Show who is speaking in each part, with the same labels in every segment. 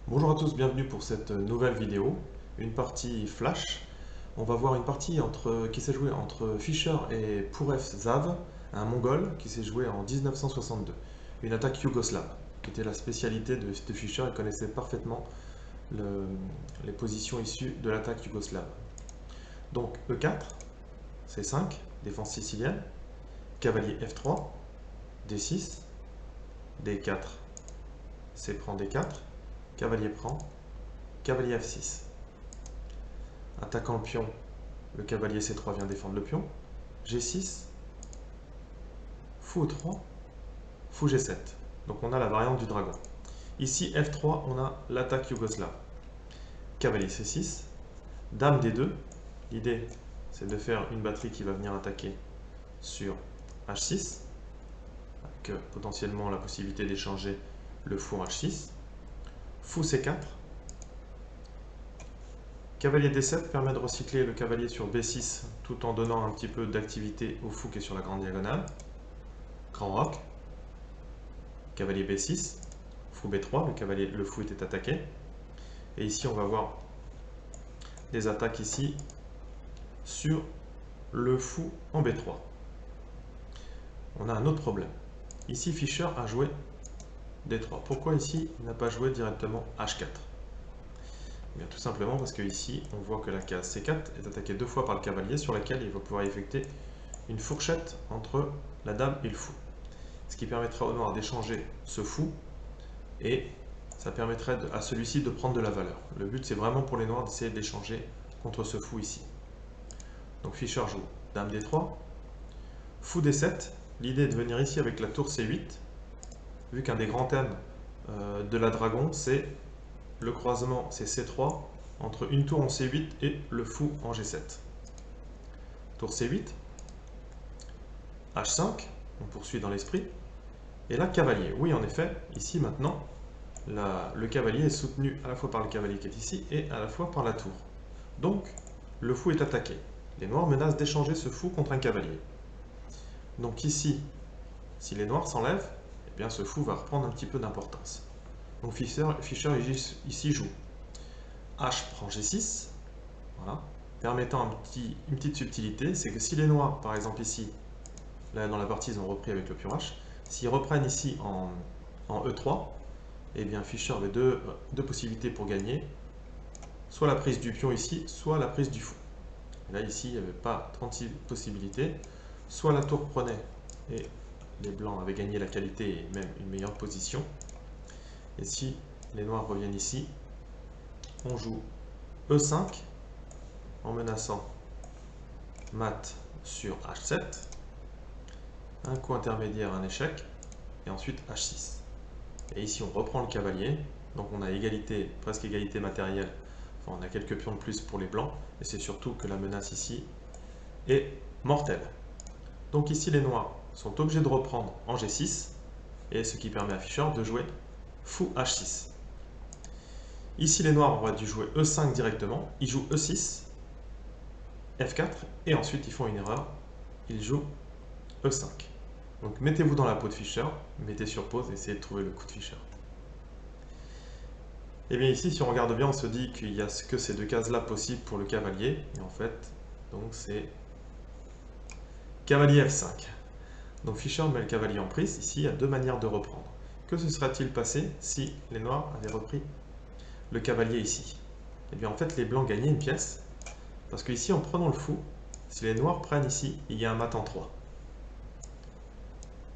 Speaker 1: Bonjour à tous, bienvenue pour cette nouvelle vidéo, une partie flash. On va voir une partie qui s'est jouée entre Fischer et Pourev Zav, un Mongol qui s'est joué en 1962. Une attaque yougoslave, qui était la spécialité de Fischer. Il connaissait parfaitement les positions issues de l'attaque yougoslave. Donc E4, C5, défense sicilienne, cavalier F3, D6, D4, C prend D4, cavalier prend, cavalier F6. Attaquant le pion, le cavalier C3 vient défendre le pion. G6, fou E3, fou G7. Donc on a la variante du dragon. Ici F3, on a l'attaque yougoslave. Cavalier C6, dame D2. L'idée, c'est de faire une batterie qui va venir attaquer sur H6, avec potentiellement la possibilité d'échanger le fou H6. Fou C4. Cavalier D7 permet de recycler le cavalier sur B6 tout en donnant un petit peu d'activité au fou qui est sur la grande diagonale. Grand roc. Cavalier B6, fou B3, le fou était attaqué. Et ici, on va voir des attaques ici sur le fou en B3. On a un autre problème. Ici, Fischer a joué D3. Pourquoi ici, il n'a pas joué directement H4? Eh bien, tout simplement parce que ici, on voit que la case C4 est attaquée deux fois par le cavalier sur laquelle il va pouvoir effectuer une fourchette entre la dame et le fou. Ce qui permettra au noir d'échanger ce fou et ça permettrait à celui-ci de prendre de la valeur. Le but, c'est vraiment pour les noirs d'essayer de l'échanger contre ce fou ici. Donc Fischer joue dame D3, fou D7. L'idée est de venir ici avec la tour C8, vu qu'un des grands thèmes de la dragon, c'est le croisement, c'est C3, entre une tour en C8 et le fou en G7. Tour C8, H5, on poursuit dans l'esprit, et là, cavalier. Oui, en effet, ici maintenant, le cavalier est soutenu à la fois par le cavalier qui est ici et à la fois par la tour. Donc, le fou est attaqué. Les noirs menacent d'échanger ce fou contre un cavalier. Donc ici, si les noirs s'enlèvent, eh bien ce fou va reprendre un petit peu d'importance. Donc Fischer ici joue H prend G6, voilà, permettant une petite subtilité, c'est que si les noirs, par exemple ici, là dans la partie ils ont repris avec le pion H, s'ils reprennent ici en E3, eh bien Fischer avait deux possibilités pour gagner, soit la prise du pion ici, soit la prise du fou. Et là ici, il n'y avait pas 36 possibilités, soit la tour prenait et les blancs avaient gagné la qualité et même une meilleure position. Et si les noirs reviennent ici, on joue E5 en menaçant mat sur H7, un coup intermédiaire, un échec, et ensuite H6. Et ici on reprend le cavalier, donc on a égalité, presque égalité matérielle, enfin on a quelques pions de plus pour les blancs, et c'est surtout que la menace ici est mortelle. Donc ici les noirs sont obligés de reprendre en G6, et ce qui permet à Fischer de jouer fou H6. Ici les noirs auraient dû jouer E5 directement, ils jouent E6, F4, et ensuite ils font une erreur, ils jouent E5. Donc mettez-vous dans la peau de Fischer, mettez sur pause et essayez de trouver le coup de Fischer. Et bien ici, si on regarde bien, on se dit qu'il n'y a que ces deux cases-là possibles pour le cavalier, et en fait, donc c'est cavalier F5. Donc Fischer met le cavalier en prise, ici il y a deux manières de reprendre. Que se serait-il passé si les noirs avaient repris le cavalier ici? Et bien en fait, les blancs gagnaient une pièce, parce que ici, en prenant le fou, si les noirs prennent ici, il y a un mat en 3.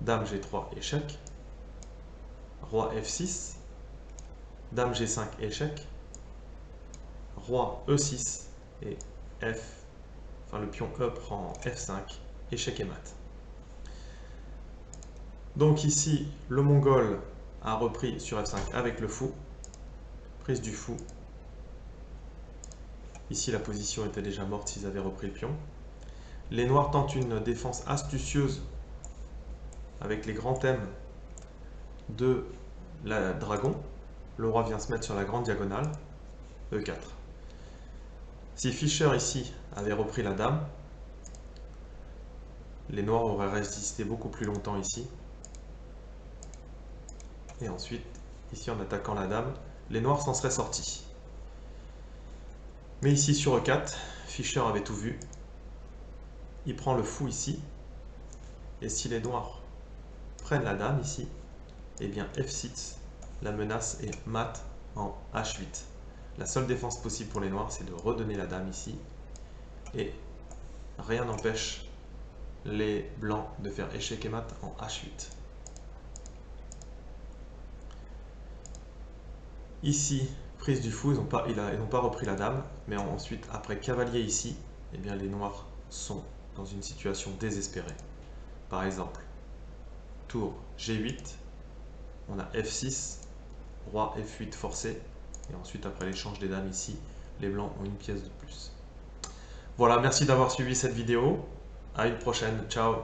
Speaker 1: Dame G3, échec. Roi F6. Dame G5, échec. Roi E6 et F, enfin le pion E prend F5, échec et mat. Donc ici, le Mongol a repris sur F5 avec le fou, prise du fou. Ici, la position était déjà morte s'ils avaient repris le pion. Les noirs tentent une défense astucieuse avec les grands thèmes de la dragon. Le roi vient se mettre sur la grande diagonale, E4. Si Fischer ici avait repris la dame, les noirs auraient résisté beaucoup plus longtemps ici. Et ensuite, ici en attaquant la dame, les noirs s'en seraient sortis. Mais ici sur E4, Fischer avait tout vu. Il prend le fou ici. Et si les noirs prennent la dame ici, eh bien F6, la menace est mat en H8. La seule défense possible pour les noirs, c'est de redonner la dame ici. Et rien n'empêche les blancs de faire échec et mat en H8. Ici, prise du fou, ils n'ont pas repris la dame, mais ensuite, après cavalier ici, eh bien, les noirs sont dans une situation désespérée. Par exemple, tour G8, on a F6, roi F8 forcé, et ensuite après l'échange des dames ici, les blancs ont une pièce de plus. Voilà, merci d'avoir suivi cette vidéo. À une prochaine, ciao.